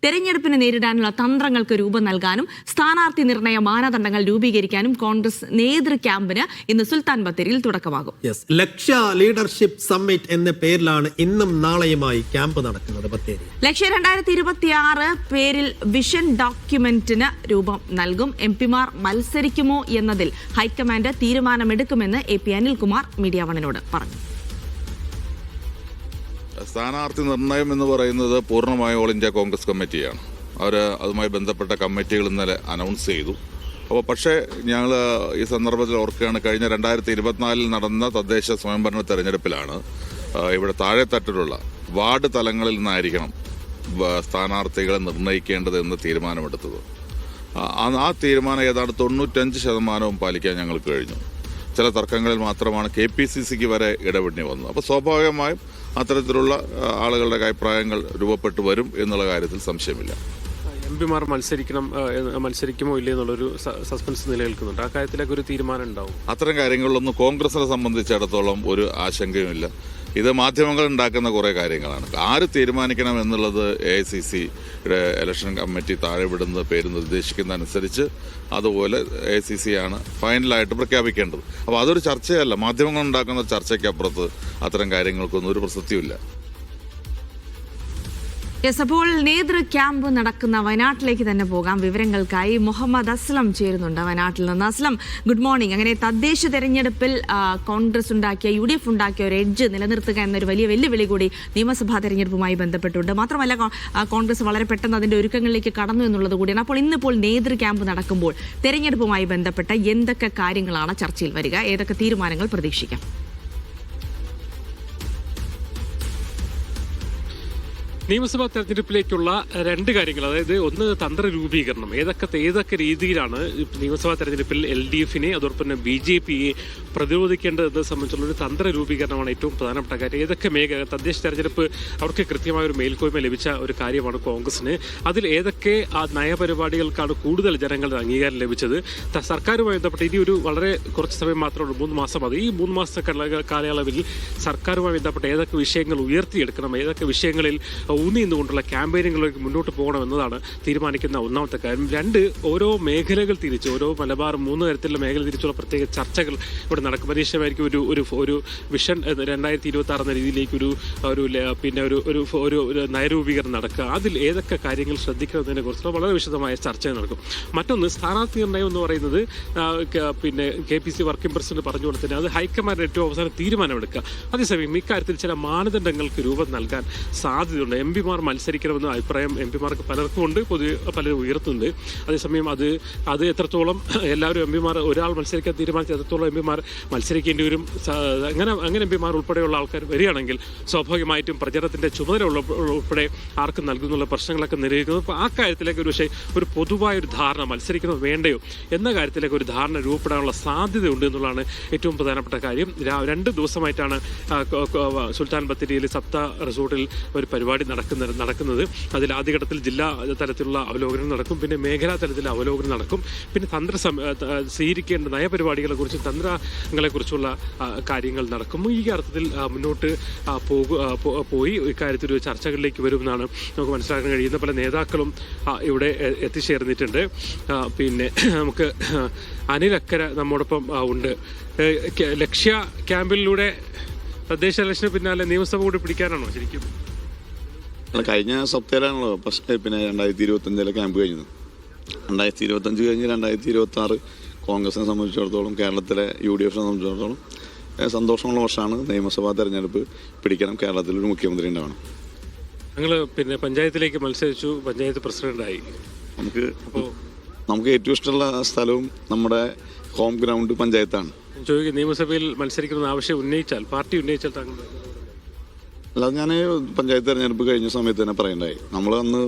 തെരഞ്ഞെടുപ്പിനെ നേരിടാനുള്ള തന്ത്രങ്ങൾക്ക് രൂപം നൽകാനും സ്ഥാനാർത്ഥി നിർണയ മാനദണ്ഡങ്ങൾ രൂപീകരിക്കാനും കോൺഗ്രസ് നേതൃ ക്യാമ്പിന് ഇന്ന് സുൽത്താൻ ബത്തേരിയിൽ തുടക്കമാകും. ലക്ഷ്യ ലീഡർഷിപ്പ് സമ്മിറ്റ് എന്ന പേരിലാണ് ഇന്നും നാളെയുമായി ക്യാമ്പ് നടക്കുന്നത്. ബത്തേരി ലക്ഷ്യ 2026 പേരിൽ വിഷൻ ഡോക്യുമെന്റിന് രൂപം നൽകും. എംപിമാർ മത്സരിക്കുമോ എന്നതിൽ ഹൈക്കമാൻഡ് തീരുമാനമെടുക്കുമെന്ന് AP അനിൽകുമാർ മീഡിയ വണിനോട് പറഞ്ഞു. സ്ഥാനാർത്ഥി നിർണയം എന്ന് പറയുന്നത് പൂർണ്ണമായും ഓൾ ഇന്ത്യ കോൺഗ്രസ് കമ്മിറ്റിയാണ്. അവർ അതുമായി ബന്ധപ്പെട്ട കമ്മിറ്റികൾ ഇന്നലെ അനൗൺസ് ചെയ്തു. അപ്പോൾ പക്ഷേ ഞങ്ങൾ ഈ സന്ദർഭത്തിൽ ഓർക്കുകയാണ്, കഴിഞ്ഞ 2024 നടന്ന തദ്ദേശ സ്വയംഭരണ തെരഞ്ഞെടുപ്പിലാണ് ഇവിടെ താഴെത്തട്ടിലുള്ള വാർഡ് തലങ്ങളിൽ നിന്നായിരിക്കണം സ്ഥാനാർത്ഥികളെ നിർണ്ണയിക്കേണ്ടത് എന്ന് തീരുമാനമെടുത്തത്. ആ തീരുമാനം ഏതാണ്ട് 95% പാലിക്കാൻ ഞങ്ങൾക്ക് കഴിഞ്ഞു. ചില തർക്കങ്ങളിൽ മാത്രമാണ് KPCCക്ക് വരെ ഇടപെടേണ്ടി വന്നത്. അപ്പോൾ സ്വാഭാവികമായും അത്തരത്തിലുള്ള ആളുകളുടെ അഭിപ്രായങ്ങൾ രൂപപ്പെട്ടു വരും എന്നുള്ള കാര്യത്തിൽ സംശയമില്ല. എംപിമാർ മത്സരിക്കുമോ ഇല്ലേ എന്നുള്ളൊരു സസ്പെൻസ് നിലനിൽക്കുന്നുണ്ട്. ആ കാര്യത്തിലേക്ക് ഒരു തീരുമാനം ഉണ്ടാവും. അത്തരം കാര്യങ്ങളിലൊന്നും കോൺഗ്രസിനെ സംബന്ധിച്ചിടത്തോളം ഒരു ആശങ്കയുമില്ല. ഇത് മാധ്യമങ്ങൾ ഉണ്ടാക്കുന്ന കുറേ കാര്യങ്ങളാണ്. ആര് തീരുമാനിക്കണം എന്നുള്ളത് AICCയുടെ ഇലക്ഷൻ കമ്മിറ്റി താഴെ വിടുന്ന പേര് നിർദ്ദേശിക്കുന്ന അനുസരിച്ച് അതുപോലെ AICC ആണ് ഫൈനലായിട്ട് പ്രഖ്യാപിക്കേണ്ടത്. അപ്പോൾ അതൊരു ചർച്ചയല്ല, മാധ്യമങ്ങൾ ഉണ്ടാക്കുന്ന ചർച്ചയ്ക്കപ്പുറത്ത് അത്തരം കാര്യങ്ങൾക്കൊന്നും ഒരു പ്രസക്തിയില്ല. അപ്പോൾ നേതൃ ക്യാമ്പ് നടക്കുന്ന വയനാട്ടിലേക്ക് തന്നെ പോകാം. വിവരങ്ങൾക്കായി മുഹമ്മദ് അസ്ലം ചേരുന്നുണ്ട് വയനാട്ടിൽ നിന്ന്. Aslam, good morning. അങ്ങനെ തദ്ദേശ തെരഞ്ഞെടുപ്പിൽ കോൺഗ്രസ് ഉണ്ടാക്കിയ UDF ഉണ്ടാക്കിയ ഒരു എഡ്ജ് നിലനിർത്തുക എന്നൊരു വലിയ വെല്ലുവിളി കൂടി നിയമസഭാ തെരഞ്ഞെടുപ്പുമായി ബന്ധപ്പെട്ടുണ്ട്. മാത്രമല്ല കോൺഗ്രസ് വളരെ പെട്ടെന്ന് അതിന്റെ ഒരുക്കങ്ങളിലേക്ക് കടന്നു എന്നുള്ളത് കൂടിയാണ്. അപ്പോൾ ഇന്നിപ്പോൾ നേതൃ ക്യാമ്പ് നടക്കുമ്പോൾ തെരഞ്ഞെടുപ്പുമായി ബന്ധപ്പെട്ട എന്തൊക്കെ കാര്യങ്ങളാണ് ചർച്ചയിൽ വരിക? ഏതൊക്കെ തീരുമാനങ്ങൾ പ്രതീക്ഷിക്കാം? നിയമസഭാ തെരഞ്ഞെടുപ്പിലേക്കുള്ള രണ്ട് കാര്യങ്ങൾ, അതായത് ഒന്ന് തന്ത്ര രൂപീകരണം. ഏതൊക്കെ രീതിയിലാണ് നിയമസഭാ തെരഞ്ഞെടുപ്പിൽ LDFനെ അതോടൊപ്പം തന്നെ BJPയെ പ്രതിരോധിക്കേണ്ടതെന്ന് സംബന്ധിച്ചുള്ള ഒരു തന്ത്ര രൂപീകരണമാണ് ഏറ്റവും പ്രധാനപ്പെട്ട കാര്യം. ഏതൊക്കെ തദ്ദേശ തെരഞ്ഞെടുപ്പ് അവർക്ക് കൃത്യമായ ഒരു മേൽക്കോയ്മ ലഭിച്ച ഒരു കാര്യമാണ് കോൺഗ്രസിന്. അതിൽ ഏതൊക്കെ ആ നയപരിപാടികൾക്കാണ് കൂടുതൽ ജനങ്ങളുടെ അംഗീകാരം ലഭിച്ചത്? സർക്കാരുമായി ബന്ധപ്പെട്ട് ഇനി ഒരു വളരെ കുറച്ച് സമയം മാത്രമേ 3 മാസം മതി. ഈ 3 മാസത്തെ കാലയളവിൽ സർക്കാരുമായി ബന്ധപ്പെട്ട് ഏതൊക്കെ വിഷയങ്ങൾ ഉയർത്തിയെടുക്കണം, ഏതൊക്കെ വിഷയങ്ങളിൽ ഊന്നി നിന്നുകൊണ്ടുള്ള ക്യാമ്പയിനുകളിലേക്ക് മുന്നോട്ട് പോകണം എന്നതാണ് തീരുമാനിക്കുന്ന ഒന്നാമത്തെ കാര്യം. രണ്ട്, ഓരോ മേഖലകൾ തിരിച്ച്, ഓരോ മലബാർ 3 തരത്തിലുള്ള മേഖല തിരിച്ചുള്ള പ്രത്യേക ചർച്ചകൾ ഇവിടെ നടക്കും. പരീക്ഷമായിരിക്കും ഒരു വിഷൻ 2026 എന്ന രീതിയിലേക്ക് ഒരു നയരൂപീകരണം നടക്കുക. അതിൽ ഏതൊക്കെ കാര്യങ്ങൾ ശ്രദ്ധിക്കുന്നതിനെ കുറിച്ചുള്ള വളരെ വിശദമായ ചർച്ച നടക്കും. മറ്റൊന്ന്, സ്ഥാനാർത്ഥി നിർണ്ണയം എന്ന് പറയുന്നത് KPC വർക്കിംഗ് പ്രസിഡന്റ് പറഞ്ഞു കൊടുത്തതിന് അത് ഹൈക്കമാൻഡ് ഏറ്റവും അവസാനം തീരുമാനമെടുക്കുക. അതേസമയം ഇക്കാര്യത്തിൽ ചില മാനദണ്ഡങ്ങൾക്ക് രൂപം നൽകാൻ സാധ്യതയുണ്ട്. MPമാർ മത്സരിക്കണമെന്ന അഭിപ്രായം MPമാർക്ക് പലർക്കും ഉണ്ട്, പൊതുവെ പലരും ഉയർത്തുന്നുണ്ട്. അതേസമയം അത് എത്രത്തോളം എല്ലാവരും MPമാർ ഒരാൾ മത്സരിക്കാൻ തീരുമാനിച്ച് എത്രത്തോളം MPമാർ മത്സരിക്കേണ്ടി വരും, അങ്ങനെ MPമാർ ഉൾപ്പെടെയുള്ള ആൾക്കാർ വരികയാണെങ്കിൽ സ്വാഭാവികമായിട്ടും പ്രചരണത്തിന്റെ ചുമതല ഉൾപ്പെടെ ആർക്ക് നൽകുന്നുള്ള പ്രശ്നങ്ങളൊക്കെ നിലനിൽക്കുന്നു. അപ്പോൾ ആ കാര്യത്തിലേക്ക് ഒരു പൊതുവായൊരു ധാരണ, മത്സരിക്കണോ വേണ്ടയോ എന്ന കാര്യത്തിലേക്ക് ഒരു ധാരണ രൂപപ്പെടാനുള്ള സാധ്യതയുണ്ട് എന്നുള്ളതാണ് ഏറ്റവും പ്രധാനപ്പെട്ട കാര്യം. 2 ദിവസമായിട്ടാണ് സുൽത്താൻ ബത്തേരിയിൽ സപ്ത റിസോർട്ടിൽ ഒരു പരിപാടി നടക്കുന്നത്. അതിൽ ആദ്യഘട്ടത്തിൽ ജില്ലാ തലത്തിലുള്ള അവലോകനം നടക്കും, പിന്നെ മേഖലാ തലത്തിലെ അവലോകനം നടക്കും, പിന്നെ സ്വീകരിക്കേണ്ട നയപരിപാടികളെ കുറിച്ചും തന്ത്രങ്ങളെ കുറിച്ചുള്ള കാര്യങ്ങൾ നടക്കും. ഈ അർത്ഥത്തിൽ മുന്നോട്ട് പോയി ഇക്കാര്യത്തിൽ ഒരു ചർച്ചകളിലേക്ക് വരുമെന്നാണ് നമുക്ക് മനസ്സിലാക്കാൻ കഴിയുന്ന. പല നേതാക്കളും ഇവിടെ എത്തിച്ചേർന്നിട്ടുണ്ട്. പിന്നെ നമുക്ക് അനിൽ അക്കര നമ്മോടൊപ്പം ഉണ്ട്. ലക്ഷ്യ ക്യാമ്പിലൂടെ തദ്ദേശ ഇലക്ഷന് പിന്നാലെ നിയമസഭ കൂടി പിടിക്കാനാണോ ശരിക്കും? കഴിഞ്ഞ സപ്താഹമാണല്ലോ 2025 ക്യാമ്പ് കഴിഞ്ഞത്. 2025 കഴിഞ്ഞ് 2026 കോൺഗ്രസിനെ സംബന്ധിച്ചിടത്തോളം, കേരളത്തിലെ UDFിനെ സംബന്ധിച്ചിടത്തോളം സന്തോഷമുള്ള വർഷമാണ്. നിയമസഭാ തെരഞ്ഞെടുപ്പ് പിടിക്കണം, കേരളത്തിലൊരു മുഖ്യമന്ത്രി ഉണ്ടാവണം. ഞങ്ങൾ പഞ്ചായത്തിലേക്ക് മത്സരിച്ചു, പഞ്ചായത്ത് പ്രസിഡന്റായി. നമുക്ക് ഏറ്റവും ഇഷ്ടമുള്ള സ്ഥലവും നമ്മുടെ ഹോം ഗ്രൗണ്ട് പഞ്ചായത്താണ്. നിയമസഭയിൽ മത്സരിക്കുന്ന ആവശ്യം ഉന്നയിച്ചാൽ, പാർട്ടി ഉന്നയിച്ചാൽ താങ്കൾ? അല്ലാതെ ഞാൻ പഞ്ചായത്ത് തെരഞ്ഞെടുപ്പ് കഴിഞ്ഞ സമയത്ത് തന്നെ പറയണ്ടായി. നമ്മൾ അന്ന്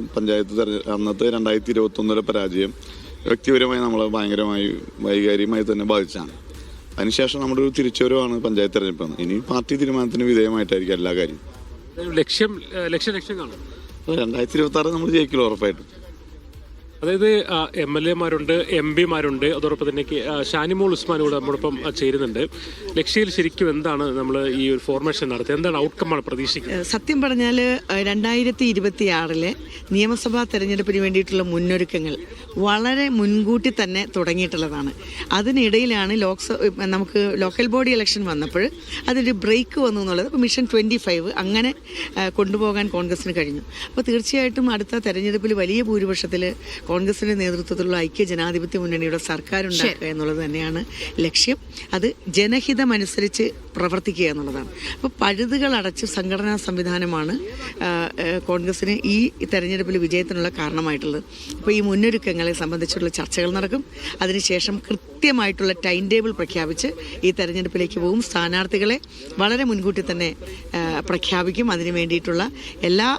അന്നത്തെ 2021 പരാജയം വ്യക്തിപരമായി നമ്മളെ വൈകാരികമായി തന്നെ ബാധിച്ചാണ്. അതിനുശേഷം നമ്മുടെ ഒരു തിരിച്ചുവരവാണ് പഞ്ചായത്ത് തെരഞ്ഞെടുപ്പ്. ഇനി പാർട്ടി തീരുമാനത്തിന് വിധേയമായിട്ടായിരിക്കും എല്ലാ കാര്യം. ലക്ഷ്യം കാണും. 2026 നമ്മൾ ജയിക്കില്ല ഉറപ്പായിട്ടും. അതായത് MLA-മാരുണ്ട്, MP-മാരുണ്ട്, അതോടൊപ്പം തന്നെ ഷാനിമോൾ ഉസ്മാൻ കൂടെ നമ്മോടൊപ്പം ചേരുന്നുണ്ട്. ലക്ഷ്യയിൽ ശരിക്കും എന്താണ് നമ്മൾ ഈ ഒരു ഫോർമേഷൻ നടത്തിയത്, എന്താണ് ഔട്ട്കമാണ് പ്രതീക്ഷിക്കുന്നത്? സത്യം പറഞ്ഞാൽ 2026 നിയമസഭാ തെരഞ്ഞെടുപ്പിന് വേണ്ടിയിട്ടുള്ള മുന്നൊരുക്കങ്ങൾ വളരെ മുൻകൂട്ടി തന്നെ തുടങ്ങിയിട്ടുള്ളതാണ്. അതിനിടയിലാണ് നമുക്ക് ലോക്കൽ ബോഡി ഇലക്ഷൻ വന്നപ്പോൾ അതിൻ്റെ ബ്രേക്ക് വന്നു എന്നുള്ളത്. അപ്പോൾ മിഷൻ 25 അങ്ങനെ കൊണ്ടുപോകാൻ കോൺഗ്രസിന് കഴിഞ്ഞു. അപ്പോൾ തീർച്ചയായിട്ടും അടുത്ത തെരഞ്ഞെടുപ്പിൽ വലിയ ഭൂരിപക്ഷത്തിൽ കോൺഗ്രസിന്റെ നേതൃത്വത്തിലുള്ള ഐക്യ ജനാധിപത്യ മുന്നണിയുടെ സർക്കാർ ഉണ്ടാക്കുക എന്നുള്ളത് തന്നെയാണ് ലക്ഷ്യം. അത് ജനഹിതമനുസരിച്ച് പ്രവർത്തിക്കുക എന്നുള്ളതാണ്. അപ്പോൾ പഴുതുകൾ അടച്ച് സംഘടനാ സംവിധാനമാണ് കോൺഗ്രസിന് ഈ തെരഞ്ഞെടുപ്പിൽ വിജയത്തിനുള്ള കാരണമായിട്ടുള്ളത്. അപ്പോൾ ഈ മുന്നൊരുക്കങ്ങളെ സംബന്ധിച്ചുള്ള ചർച്ചകൾ നടക്കും. അതിനുശേഷം കൃത്യമായിട്ടുള്ള ടൈം ടേബിൾ പ്രഖ്യാപിച്ച് ഈ തെരഞ്ഞെടുപ്പിലേക്ക് പോകും. സ്ഥാനാർത്ഥികളെ വളരെ മുൻകൂട്ടി തന്നെ പ്രഖ്യാപിക്കും. അതിനു വേണ്ടിയിട്ടുള്ള എല്ലാ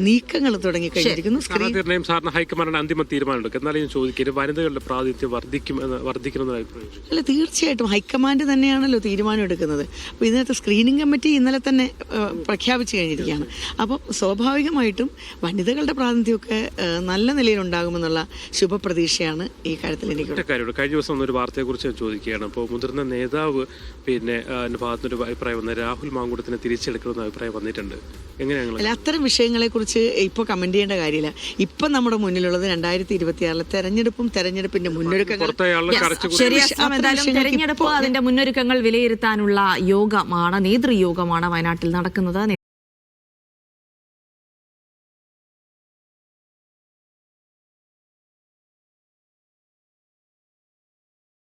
നീക്കങ്ങളും തുടങ്ങിക്കഴിഞ്ഞിരിക്കുന്നു. സ്ഥാനാർത്ഥികളുടെയും സാറിന് ഹൈക്കമാൻഡ് അന്തിമ തീരുമാനമെടുക്കും. എന്നാലും ഞാൻ ചോദിക്കരുത്, വനിതകളുടെ പ്രാതിനിധ്യം വർദ്ധിക്കണമെന്ന് അഭിപ്രായം? അല്ല, തീർച്ചയായിട്ടും ഹൈക്കമാൻഡ് തന്നെയാണല്ലോ തീരുമാനം എടുക്കുന്നത്. അപ്പോൾ ഇതിനകത്ത് സ്ക്രീനിങ് കമ്മിറ്റി ഇന്നലെ തന്നെ പ്രഖ്യാപിച്ചു കഴിഞ്ഞിരിക്കുകയാണ്. അപ്പോൾ സ്വാഭാവികമായിട്ടും വനിതകളുടെ പ്രാതിനിധ്യമൊക്കെ നല്ല നിലയിലുണ്ടാകുമെന്നുള്ള ശുഭപ്രതീക്ഷയാണ് ഈ കാര്യത്തിൽ എനിക്ക്. കഴിഞ്ഞ ദിവസം ഒരു വാർത്തയെക്കുറിച്ച് ഞാൻ ചോദിക്കുകയാണ്. അപ്പോൾ മുതിർന്ന നേതാവ് എൻ്റെ ഭാഗത്തുനിന്നൊരു അഭിപ്രായം വന്നത് രാഹുൽ മാങ്കൂട്ടത്തിനെ തിരിച്ചെടുക്കണമെന്ന അഭിപ്രായം വന്നിട്ടുണ്ട്. എങ്ങനെയാണ്? അല്ല, അത്തരം വിഷയങ്ങളെക്കുറിച്ച് ഇപ്പോൾ കമന്റ് ചെയ്യേണ്ട കാര്യമില്ല. ഇപ്പം നമ്മുടെ മുന്നിലുള്ളത് 2026 തെരഞ്ഞെടുപ്പും തെരഞ്ഞെടുപ്പിന്റെ മുന്നൊരുക്കങ്ങൾ. തെരഞ്ഞെടുപ്പ് അതിന്റെ മുന്നൊരുക്കങ്ങൾ വിലയിരുത്താനുള്ള യോഗമാണ്, നേതൃയോഗമാണ് വയനാട്ടിൽ നടക്കുന്നത്.